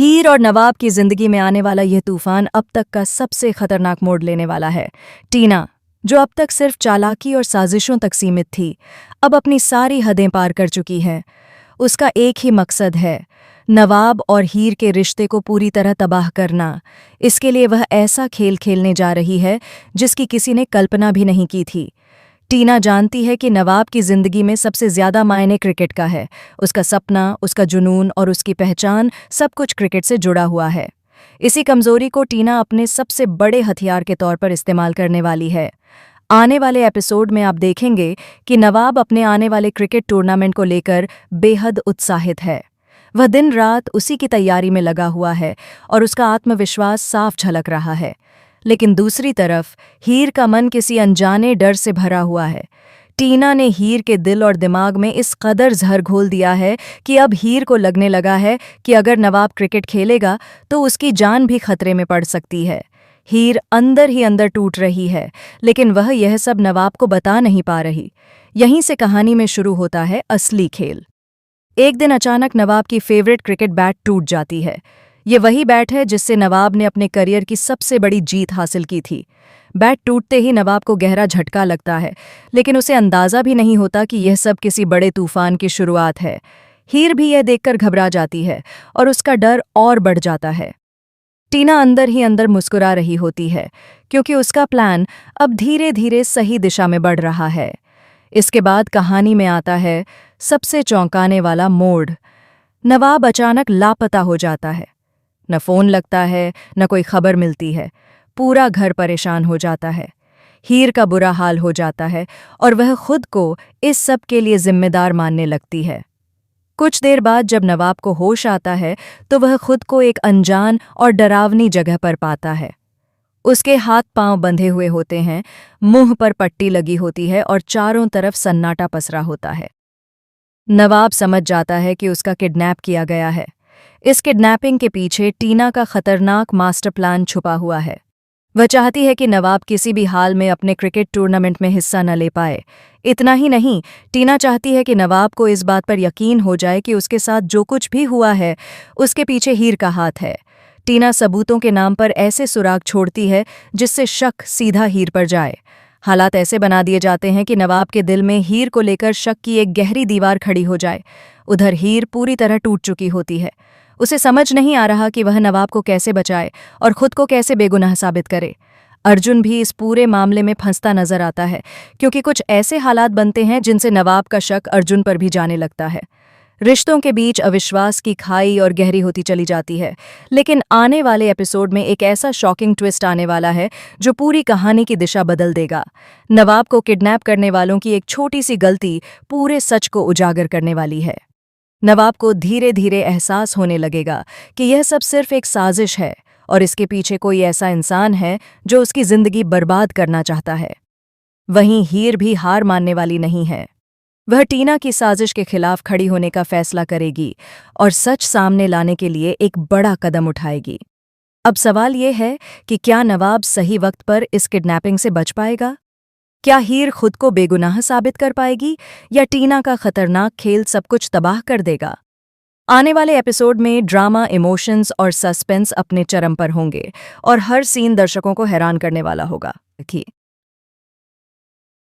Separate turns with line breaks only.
हीर और नवाब की जिंदगी में आने वाला यह तूफान अब तक का सबसे खतरनाक मोड़ लेने वाला है। टीना, जो अब तक सिर्फ चालाकी और साजिशों तक सीमित थी, अब अपनी सारी हदें पार कर चुकी है। उसका एक ही मकसद है, नवाब और हीर के रिश्ते को पूरी तरह तबाह करना। इसके लिए वह ऐसा खेल खेलने जा रही है जिसकी किसी ने कल्पना भी नहीं की थी। टीना जानती है कि नवाब की जिंदगी में सबसे ज्यादा मायने क्रिकेट का है। उसका सपना, उसका जुनून और उसकी पहचान सब कुछ क्रिकेट से जुड़ा हुआ है। इसी कमजोरी को टीना अपने सबसे बड़े हथियार के तौर पर इस्तेमाल करने वाली है। आने वाले एपिसोड में आप देखेंगे कि नवाब अपने आने वाले क्रिकेट टूर्नामेंट को लेकर बेहद उत्साहित है। वह दिन रात उसी की तैयारी में लगा हुआ है और उसका आत्मविश्वास साफ झलक रहा है। लेकिन दूसरी तरफ हीर का मन किसी अनजाने डर से भरा हुआ है। टीना ने हीर के दिल और दिमाग में इस कदर जहर घोल दिया है कि अब हीर को लगने लगा है कि अगर नवाब क्रिकेट खेलेगा तो उसकी जान भी खतरे में पड़ सकती है। हीर अंदर ही अंदर टूट रही है, लेकिन वह यह सब नवाब को बता नहीं पा रही। यहीं से कहानी में शुरू होता है असली खेल। एक दिन अचानक नवाब की फेवरेट क्रिकेट बैट टूट जाती है। ये वही बैट है जिससे नवाब ने अपने करियर की सबसे बड़ी जीत हासिल की थी। बैट टूटते ही नवाब को गहरा झटका लगता है, लेकिन उसे अंदाजा भी नहीं होता कि यह सब किसी बड़े तूफान की शुरुआत है। हीर भी यह देखकर घबरा जाती है और उसका डर और बढ़ जाता है। टीना अंदर ही अंदर मुस्कुरा रही होती है, क्योंकि उसका प्लान अब धीरे धीरे सही दिशा में बढ़ रहा है। इसके बाद कहानी में आता है सबसे चौंकाने वाला मोड़। नवाब अचानक लापता हो जाता है। न फोन लगता है, न कोई खबर मिलती है। पूरा घर परेशान हो जाता है। हीर का बुरा हाल हो जाता है और वह खुद को इस सब के लिए जिम्मेदार मानने लगती है। कुछ देर बाद जब नवाब को होश आता है तो वह खुद को एक अनजान और डरावनी जगह पर पाता है। उसके हाथ पांव बंधे हुए होते हैं, मुंह पर पट्टी लगी होती है और चारों तरफ सन्नाटा पसरा होता है। नवाब समझ जाता है कि उसका किडनैप किया गया है। इस किडनैपिंग के पीछे टीना का खतरनाक मास्टर प्लान छुपा हुआ है। वह चाहती है कि नवाब किसी भी हाल में अपने क्रिकेट टूर्नामेंट में हिस्सा न ले पाए। इतना ही नहीं, टीना चाहती है कि नवाब को इस बात पर यकीन हो जाए कि उसके साथ जो कुछ भी हुआ है उसके पीछे हीर का हाथ है। टीना सबूतों के नाम पर ऐसे सुराग छोड़ती है जिससे शक सीधा हीर पर जाए। हालात ऐसे बना दिए जाते हैं कि नवाब के दिल में हीर को लेकर शक की एक गहरी दीवार खड़ी हो जाए। उधर हीर पूरी तरह टूट चुकी होती है। उसे समझ नहीं आ रहा कि वह नवाब को कैसे बचाए और खुद को कैसे बेगुनाह साबित करे। अर्जुन भी इस पूरे मामले में फंसता नजर आता है, क्योंकि कुछ ऐसे हालात बनते हैं जिनसे नवाब का शक अर्जुन पर भी जाने लगता है। रिश्तों के बीच अविश्वास की खाई और गहरी होती चली जाती है। लेकिन आने वाले एपिसोड में एक ऐसा शॉकिंग ट्विस्ट आने वाला है जो पूरी कहानी की दिशा बदल देगा। नवाब को किडनैप करने वालों की एक छोटी सी गलती पूरे सच को उजागर करने वाली है। नवाब को धीरे धीरे एहसास होने लगेगा कि यह सब सिर्फ एक साजिश है और इसके पीछे कोई ऐसा इंसान है जो उसकी जिंदगी बर्बाद करना चाहता है। वहीं हीर भी हार मानने वाली नहीं है। वह टीना की साजिश के खिलाफ खड़ी होने का फैसला करेगी और सच सामने लाने के लिए एक बड़ा कदम उठाएगी। अब सवाल यह है कि क्या नवाब सही वक्त पर इस किडनैपिंग से बच पाएगा? क्या हीर खुद को बेगुनाह साबित कर पाएगी या टीना का खतरनाक खेल सब कुछ तबाह कर देगा? आने वाले एपिसोड में ड्रामा, इमोशंस और सस्पेंस अपने चरम पर होंगे और हर सीन दर्शकों को हैरान करने वाला होगा।